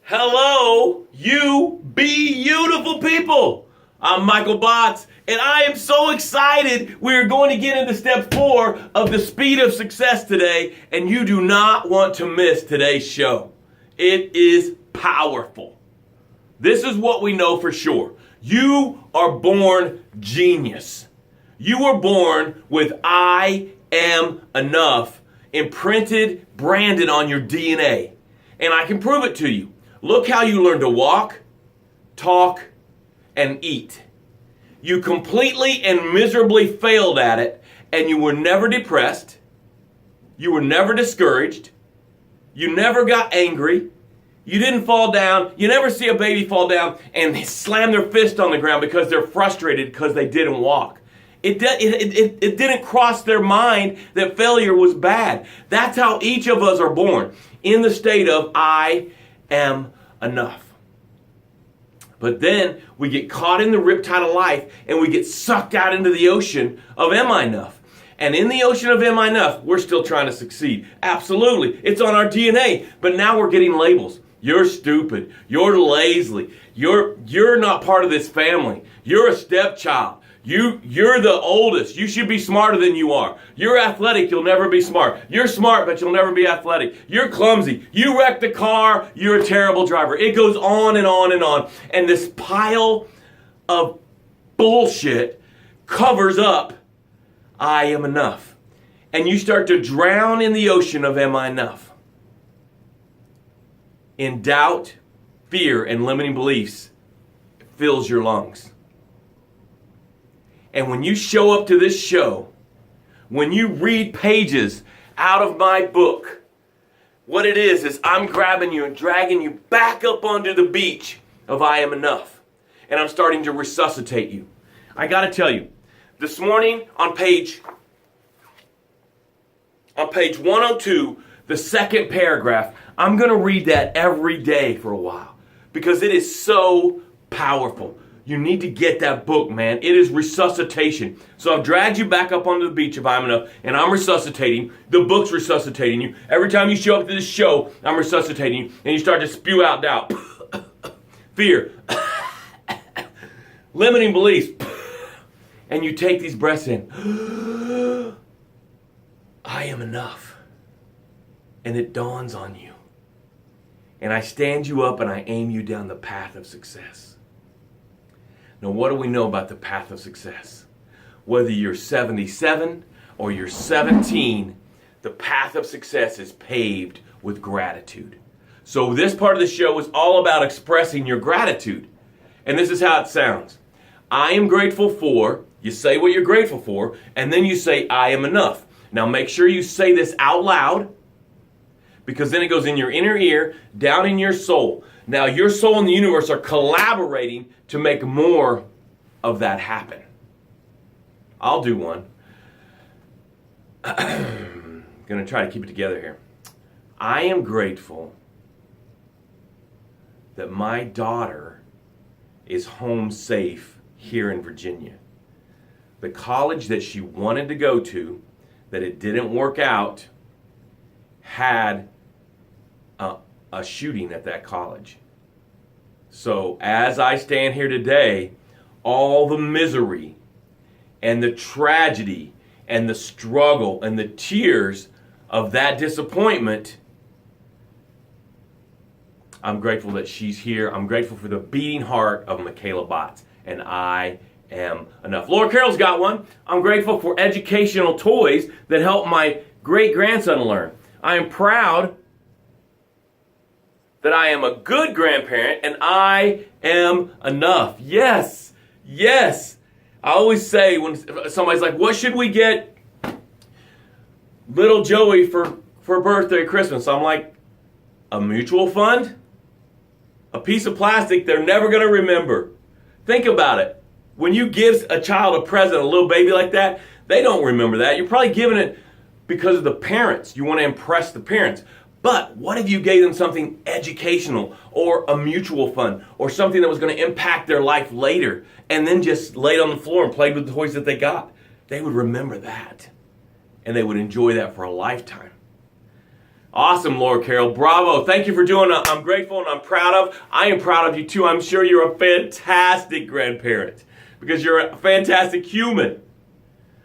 Hello, you beautiful people. I'm Michael Botts, and I am so excited. We're going to get into step 4 of the speed of success today, and you do not want to miss today's show. It is powerful. This is what we know for sure. You are born genius. You were born with I am enough imprinted, branded on your DNA. And I can prove it to you. Look how you learn to walk, talk, and eat. You completely and miserably failed at it, and you were never depressed. You were never discouraged. You never got angry. You didn't fall down. You never see a baby fall down and slam their fist on the ground because they're frustrated because they didn't walk. It didn't cross their mind that failure was bad. That's how each of us are born, in the state of I am enough. But then we get caught in the riptide of life and we get sucked out into the ocean of am I enough? And in the ocean of am I enough, we're still trying to succeed. Absolutely. It's on our DNA. But now we're getting labels. You're stupid. You're lazy. You're not part of this family. You're a stepchild. You're the oldest. You should be smarter than you are. You're athletic. You'll never be smart. You're smart, but you'll never be athletic. You're clumsy. You wrecked the car. You're a terrible driver. It goes on and on and on. And this pile of bullshit covers up I am enough. And you start to drown in the ocean of am I enough? In doubt, fear, and limiting beliefs fills your lungs. And when you show up to this show, when you read pages out of my book, what it is I'm grabbing you and dragging you back up onto the beach of I am enough. And I'm starting to resuscitate you. I got to tell you, this morning on page 102, the second paragraph, I'm going to read that every day for a while because it is so powerful. You need to get that book, man. It is resuscitation. So I've dragged you back up onto the beach if I'm enough, and I'm resuscitating. The book's resuscitating you. Every time you show up to this show, I'm resuscitating you, and you start to spew out doubt, fear, limiting beliefs, and you take these breaths in. I am enough. And it dawns on you. And I stand you up and I aim you down the path of success. Now, what do we know about the path of success? Whether you're 77 or you're 17, the path of success is paved with gratitude. So this part of the show is all about expressing your gratitude. And this is how it sounds. I am grateful for, you say what you're grateful for, and then you say, I am enough. Now make sure you say this out loud, because then it goes in your inner ear, down in your soul. Now your soul and the universe are collaborating to make more of that happen. I'll do one. I'm going to try to keep it together here. I am grateful that my daughter is home safe here in Virginia. The college that she wanted to go to, that it didn't work out, had a shooting at that college. So as I stand here today, all the misery and the tragedy and the struggle and the tears of that disappointment, I'm grateful that she's here. I'm grateful for the beating heart of Michaela Botts, and I am enough. Laura Carroll's got one. I'm grateful for educational toys that help my great-grandson learn. I am proud that I am a good grandparent and I am enough. Yes, yes. I always say when somebody's like, what should we get little Joey for birthday, Christmas? I'm like, a mutual fund? A piece of plastic they're never going to remember. Think about it. When you give a child a present, a little baby like that, they don't remember that. You're probably giving it because of the parents. You want to impress the parents. But what if you gave them something educational or a mutual fund or something that was going to impact their life later and then just laid on the floor and played with the toys that they got? They would remember that and they would enjoy that for a lifetime. Awesome, Laura Carroll. Bravo. Thank you for doing it. I'm grateful and I'm proud of. I am proud of you too. I'm sure you're a fantastic grandparent because you're a fantastic human.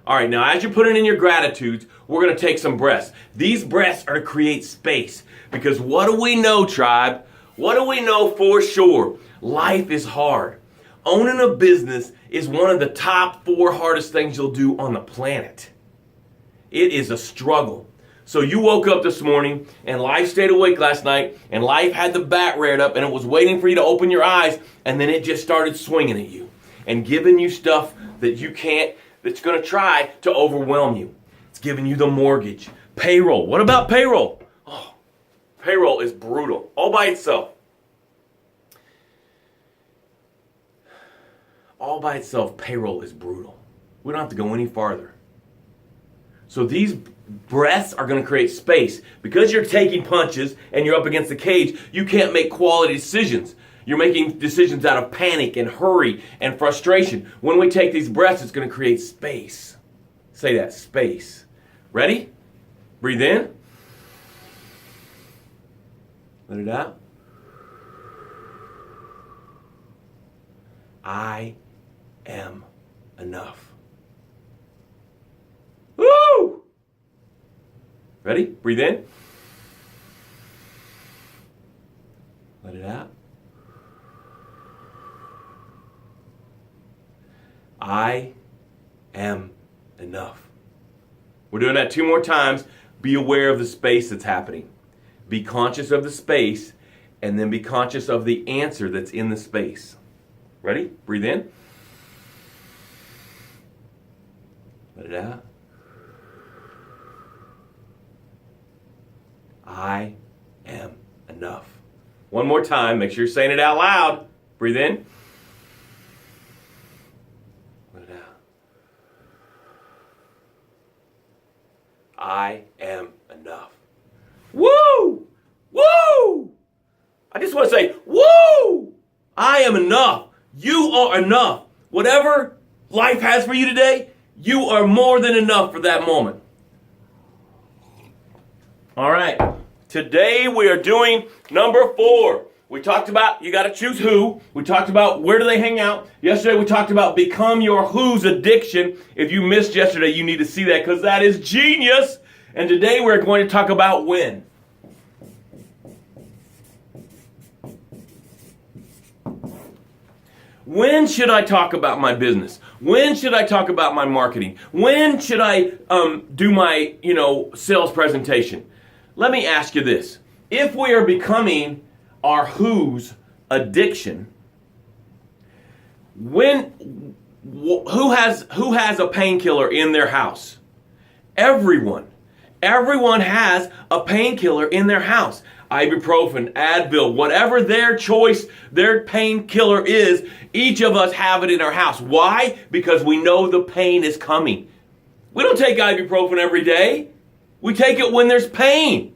All right, now as you're putting in your gratitudes, we're going to take some breaths. These breaths are to create space because what do we know, tribe? What do we know for sure? Life is hard. Owning a business is one of the top 4 hardest things you'll do on the planet. It is a struggle. So you woke up this morning and life stayed awake last night and life had the bat reared up and it was waiting for you to open your eyes and then it just started swinging at you and giving you stuff that you can't, that's going to try to overwhelm you. It's giving you the mortgage, payroll. What about payroll? Oh, payroll is brutal all by itself. All by itself, payroll is brutal. We don't have to go any farther. So these breaths are going to create space. Because you're taking punches and you're up against the cage, you can't make quality decisions. You're making decisions out of panic and hurry and frustration. When we take these breaths, it's going to create space. Say that, space. Ready? Breathe in. Let it out. I am enough. Woo! Ready? Breathe in. Let it out. I am enough. We're doing that 2 more times. Be aware of the space that's happening. Be conscious of the space, and then be conscious of the answer that's in the space. Ready? Breathe in. Let it out. I am enough. One more time. Make sure you're saying it out loud. Breathe in. Let it out. I am enough. Woo! Woo! I just want to say, woo! I am enough. You are enough. Whatever life has for you today, you are more than enough for that moment. All right. Today we are doing number 4. We talked about you got to choose who. We talked about where do they hang out. Yesterday we talked about become your who's addiction. If you missed yesterday, you need to see that because that is genius. And today we're going to talk about when. When should I talk about my business? When should I talk about my marketing? When should I do my, sales presentation? Let me ask you this. If we are becoming our who's addiction, who has a painkiller in their house? Everyone. Everyone has a painkiller in their house. Ibuprofen, Advil, whatever their choice, their painkiller is, each of us have it in our house. Why? Because we know the pain is coming. We don't take ibuprofen every day. We take it when there's pain.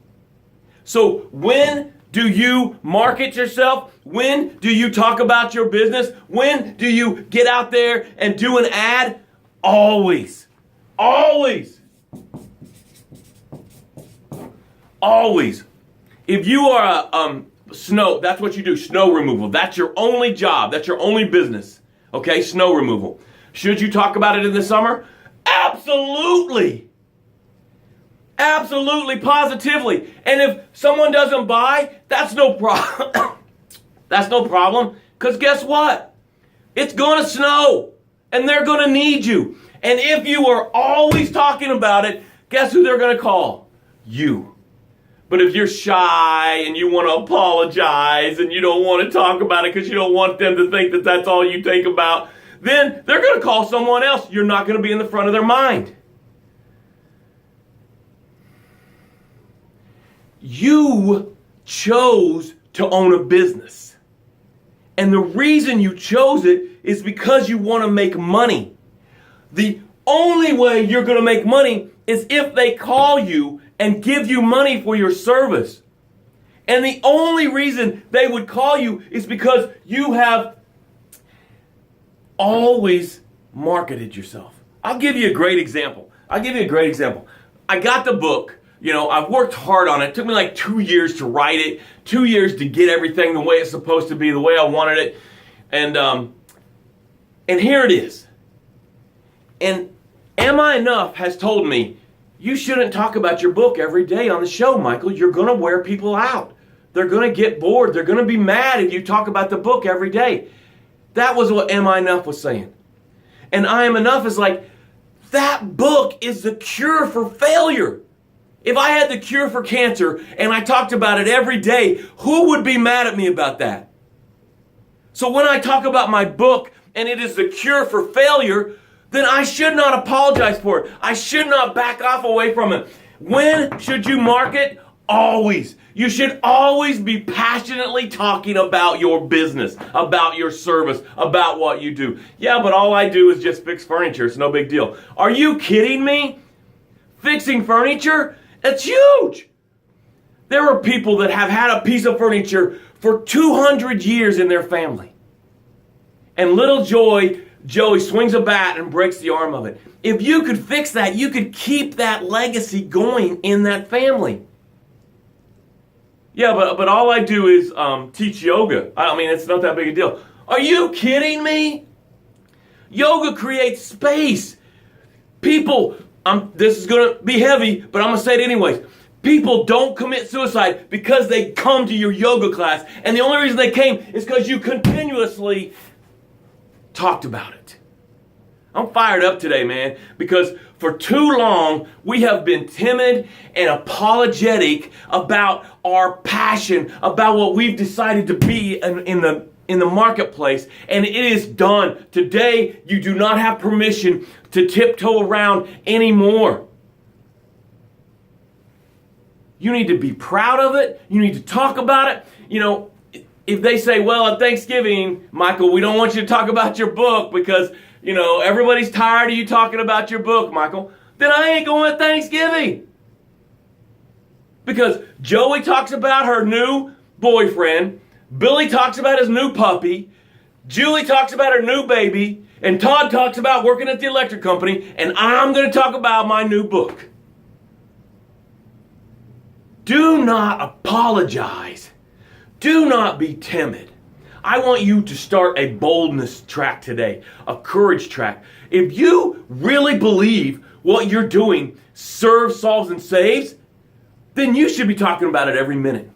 So when do you market yourself? When do you talk about your business? When do you get out there and do an ad? Always. Always. Always. If you are that's what you do, snow removal. That's your only job. That's your only business. Okay, snow removal. Should you talk about it in the summer? Absolutely. Absolutely, positively. And if someone doesn't buy, that's no problem. That's no problem. Because guess what? It's going to snow. And they're going to need you. And if you are always talking about it, guess who they're going to call? You. But if you're shy and you want to apologize and you don't want to talk about it because you don't want them to think that that's all you think about, then they're going to call someone else. You're not going to be in the front of their mind. You chose to own a business. And the reason you chose it is because you want to make money. The only way you're going to make money is if they call you and give you money for your service. And the only reason they would call you is because you have always marketed yourself. I'll give you a great example. I got the book, I've worked hard on it. It took me like 2 years to write it, 2 years to get everything the way it's supposed to be, the way I wanted it. And here it is. And Am I Enough has told me, you shouldn't talk about your book every day on the show, Michael. You're going to wear people out. They're going to get bored. They're going to be mad if you talk about the book every day. That was what Am I Enough was saying. And I Am Enough is like, that book is the cure for failure. If I had the cure for cancer and I talked about it every day, who would be mad at me about that? So when I talk about my book and it is the cure for failure, then I should not apologize for it. I should not back off away from it. When should you market? Always. You should always be passionately talking about your business, about your service, about what you do. Yeah, but all I do is just fix furniture. It's no big deal. Are you kidding me? Fixing furniture? It's huge. There are people that have had a piece of furniture for 200 years in their family. And little Joey swings a bat and breaks the arm of it. If you could fix that, you could keep that legacy going in that family. Yeah, but all I do is teach yoga. I mean, it's not that big a deal. Are you kidding me? Yoga creates space. People, this is going to be heavy, but I'm going to say it anyways. People don't commit suicide because they come to your yoga class. And the only reason they came is because you continuously talked about it. I'm fired up today, man, because for too long we have been timid and apologetic about our passion, about what we've decided to be in the marketplace, and it is done. Today, you do not have permission to tiptoe around anymore. You need to be proud of it. You need to talk about it. If they say, well, at Thanksgiving, Michael, we don't want you to talk about your book because, everybody's tired of you talking about your book, Michael, then I ain't going at Thanksgiving. Because Joey talks about her new boyfriend, Billy talks about his new puppy, Julie talks about her new baby, and Todd talks about working at the electric company, and I'm going to talk about my new book. Do not apologize. Do not be timid. I want you to start a boldness track today, a courage track. If you really believe what you're doing serves, solves, and saves, then you should be talking about it every minute,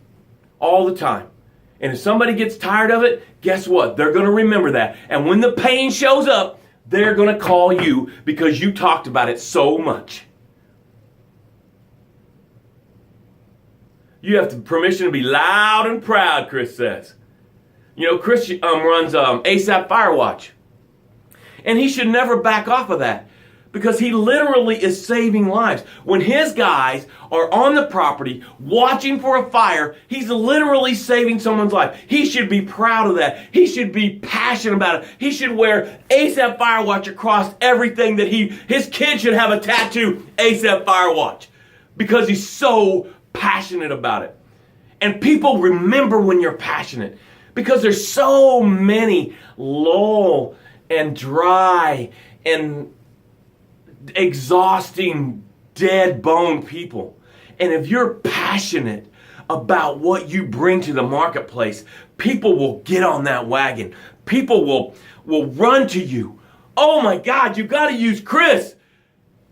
all the time. And if somebody gets tired of it, guess what? They're going to remember that. And when the pain shows up, they're going to call you because you talked about it so much. You have permission to be loud and proud, Chris says. Chris runs ASAP Firewatch. And he should never back off of that because he literally is saving lives. When his guys are on the property watching for a fire, he's literally saving someone's life. He should be proud of that. He should be passionate about it. He should wear ASAP Firewatch across everything that his kid should have a tattoo, ASAP Firewatch, because he's so passionate about it. And people remember when you're passionate because there's so many lull and dry and exhausting dead bone people. And if you're passionate about what you bring to the marketplace, people will get on that wagon. People will run to you. Oh my God, you've got to use Chris.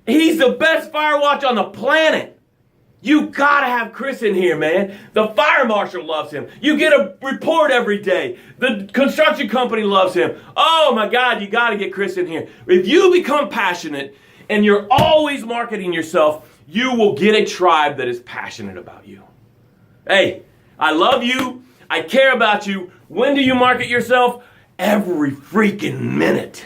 He's the best Firewatch on the planet. You gotta have Chris in here, man. The fire marshal loves him. You get a report every day. The construction company loves him. Oh my God, you gotta get Chris in here. If you become passionate and you're always marketing yourself, you will get a tribe that is passionate about you. Hey, I love you. I care about you. When do you market yourself? Every freaking minute.